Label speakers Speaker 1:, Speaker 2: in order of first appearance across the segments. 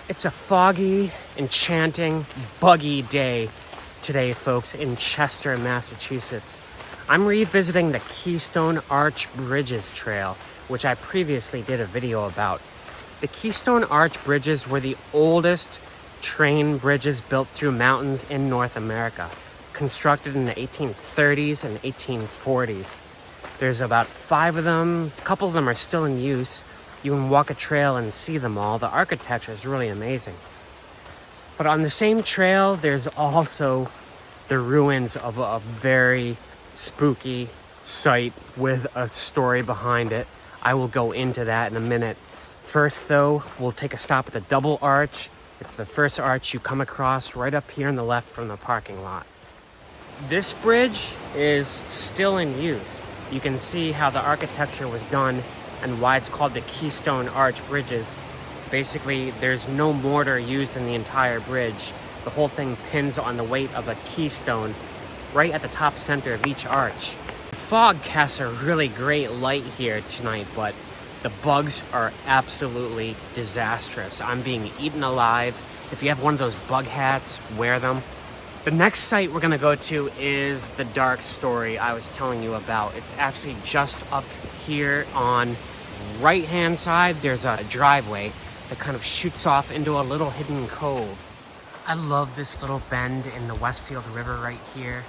Speaker 1: It's a foggy, enchanting, buggy day today, folks, in Chester, Massachusetts. I'm revisiting the Keystone Arch Bridges trail, which I previously did a video about. The Keystone Arch Bridges were the oldest train bridges built through mountains in North America, constructed in the 1830s and 1840s. There's about 5 of them. A couple of them are still in use. You can walk a trail and see them all. The architecture is really amazing. But on the same trail, there's also the ruins of a very spooky site with a story behind it. I will go into that in a minute. First, though, we'll take a stop at the double arch. It's the first arch you come across right up here on the left from the parking lot. This bridge is still in use. You can see how the architecture was done and why it's called the Keystone Arch Bridges. Basically, there's no mortar used in the entire bridge. The whole thing pins on the weight of a keystone right at the top center of each arch. The fog casts a really great light here tonight, but the bugs are absolutely disastrous. I'm being eaten alive. If you have one of those bug hats, wear them. The next site we're gonna go to is the dark story I was telling you about. It's actually just up here on right-hand side. There's a driveway that kind of shoots off into a little hidden cove. I love this little bend in the Westfield River right here.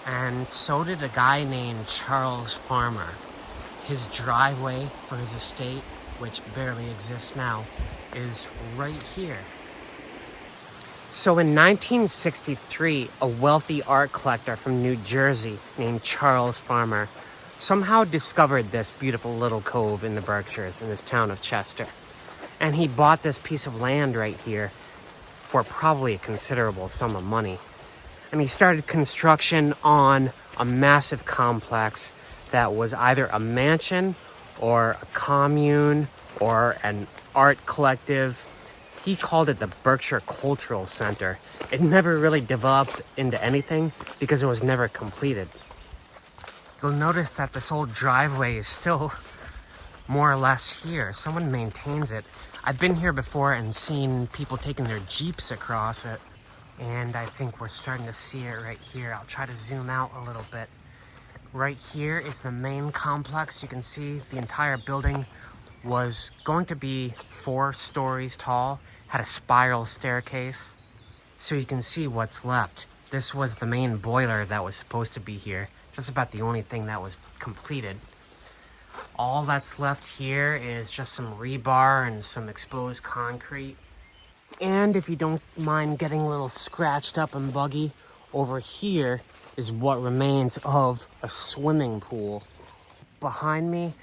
Speaker 1: And so did a guy named Charles Farmer. His driveway for his estate, which barely exists now, is right here. So in 1963, a wealthy art collector from New Jersey named Charles Farmer somehow discovered this beautiful little cove in the Berkshires in this town of Chester. And he bought this piece of land right here for probably a considerable sum of money. And he started construction on a massive complex that was either a mansion or a commune or an art collective. He called it the Berkshire Cultural Center. It never really developed into anything because it was never completed. You'll notice that this old driveway is still more or less here. Someone maintains it. I've been here before and seen people taking their Jeeps across it. And I think we're starting to see it right here. I'll try to zoom out a little bit. Right here is the main complex. You can see the entire building was going to be 4 stories tall, had a spiral staircase. So you can see what's left. This was the main boiler that was supposed to be here. Just about the only thing that was completed. All that's left here is just some rebar and some exposed concrete. And if you don't mind getting a little scratched up and buggy, over here is what remains of a swimming pool. Behind me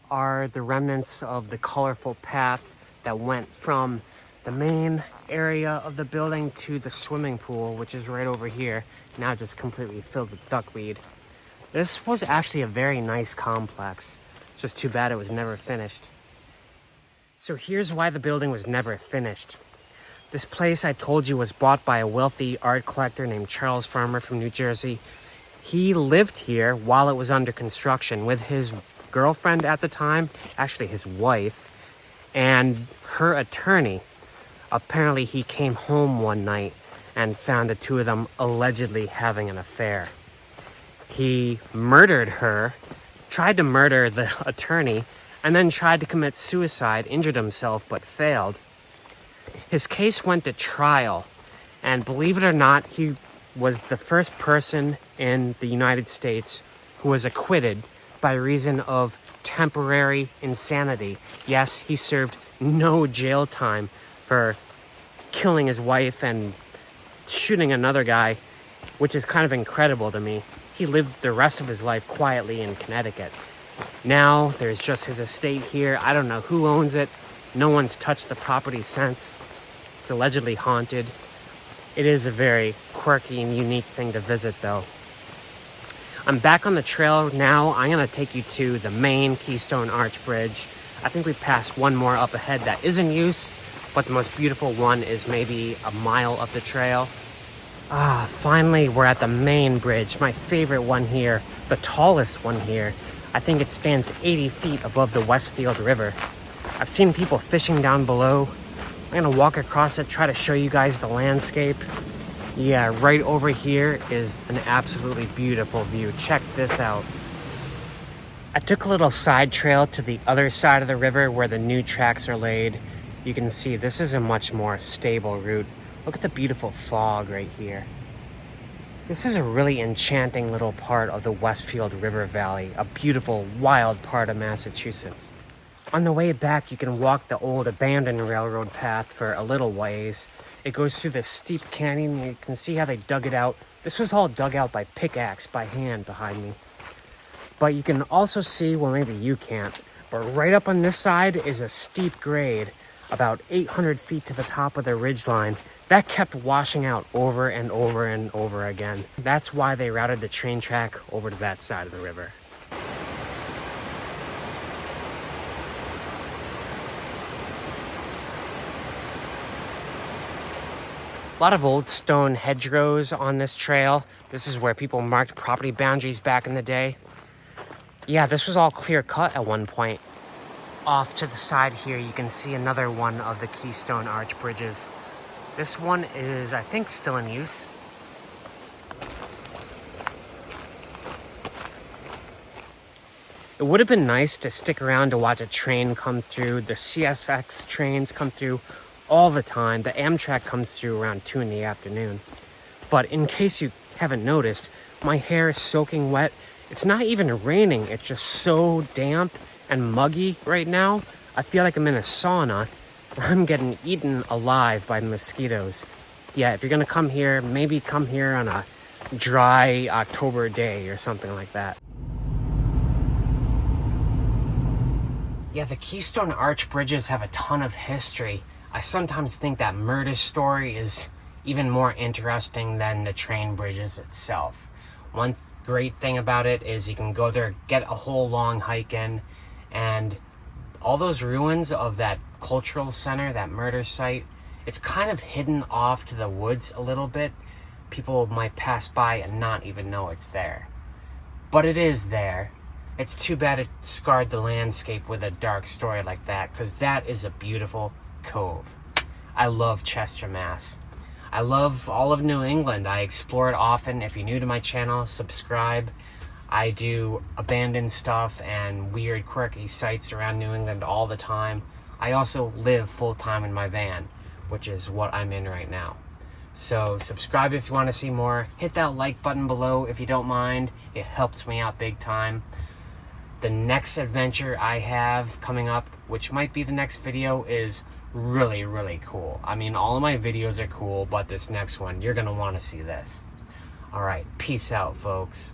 Speaker 1: are the remnants of the colorful path that went from the main area of the building to the swimming pool, which is right over here, now just completely filled with duckweed. This was actually a very nice complex. It's just too bad it was never finished. So here's why the building was never finished. This place I told you was bought by a wealthy art collector named Charles Farmer from New Jersey. He lived here while it was under construction with his girlfriend at the time, actually his wife, and her attorney. Apparently he came home one night and found the two of them allegedly having an affair. He murdered her, tried to murder the attorney, and then tried to commit suicide, injured himself, but failed. His case went to trial, and believe it or not, he was the first person in the United States who was acquitted by reason of temporary insanity. Yes, he served no jail time for killing his wife and shooting another guy, which is kind of incredible to me. He lived the rest of his life quietly in Connecticut. Now there's just his estate here. I don't know who owns it. No one's touched the property since. It's allegedly haunted. It is a very quirky and unique thing to visit, though. I'm back on the trail now. I'm gonna take you to the main Keystone Arch Bridge. I think we passed one more up ahead that is in use, but the most beautiful one is maybe a mile up the trail. Finally, we're at the main bridge, my favorite one here, the tallest one here. I think it stands 80 feet above the Westfield River. I've seen people fishing down below, I'm gonna walk across it, try to show you guys the landscape. Yeah, right over here is an absolutely beautiful view. Check this out. I took a little side trail to the other side of the river where the new tracks are laid. You can see this is a much more stable route. Look at the beautiful fog right here. This is a really enchanting little part of the Westfield River Valley, a beautiful, wild part of Massachusetts. On the way back, you can walk the old abandoned railroad path for a little ways. It goes through this steep canyon. You can see how they dug it out. This was all dug out by pickaxe, by hand behind me. But you can also see, well, maybe you can't, but right up on this side is a steep grade, about 800 feet to the top of the ridgeline. That kept washing out over and over and over again. That's why they routed the train track over to that side of the river. A lot of old stone hedgerows on this trail. This is where people marked property boundaries back in the day. Yeah, this was all clear cut at one point. Off to the side here, you can see another one of the Keystone Arch Bridges. This one is, I think, still in use. It would have been nice to stick around to watch a train come through. The CSX trains come through all the time. The Amtrak comes through around 2 in the afternoon. But in case you haven't noticed, my hair is soaking wet. It's not even raining. It's just so damp and muggy right now. I feel like I'm in a sauna. I'm getting eaten alive by mosquitoes. Yeah, if you're gonna come here, maybe come here on a dry October day or something like that. Yeah, the Keystone Arch Bridges have a ton of history. I sometimes think that murder story is even more interesting than the train bridges itself. One great thing about it is you can go there, get a whole long hike in, and all those ruins of that cultural center, that murder site, it's kind of hidden off to the woods a little bit. People might pass by and not even know it's there. But it is there. It's too bad it scarred the landscape with a dark story like that, because that is a beautiful cove. I love Chester, Mass. I love all of New England. I explore it often. If you're new to my channel, subscribe. I do abandoned stuff and weird, quirky sites around New England all the time. I also live full-time in my van, which is what I'm in right now. So subscribe if you want to see more. Hit that like button below if you don't mind. It helps me out big time. The next adventure I have coming up, which might be the next video, is really, really cool. I mean, all of my videos are cool, but this next one, you're going to want to see this. All right, peace out, folks.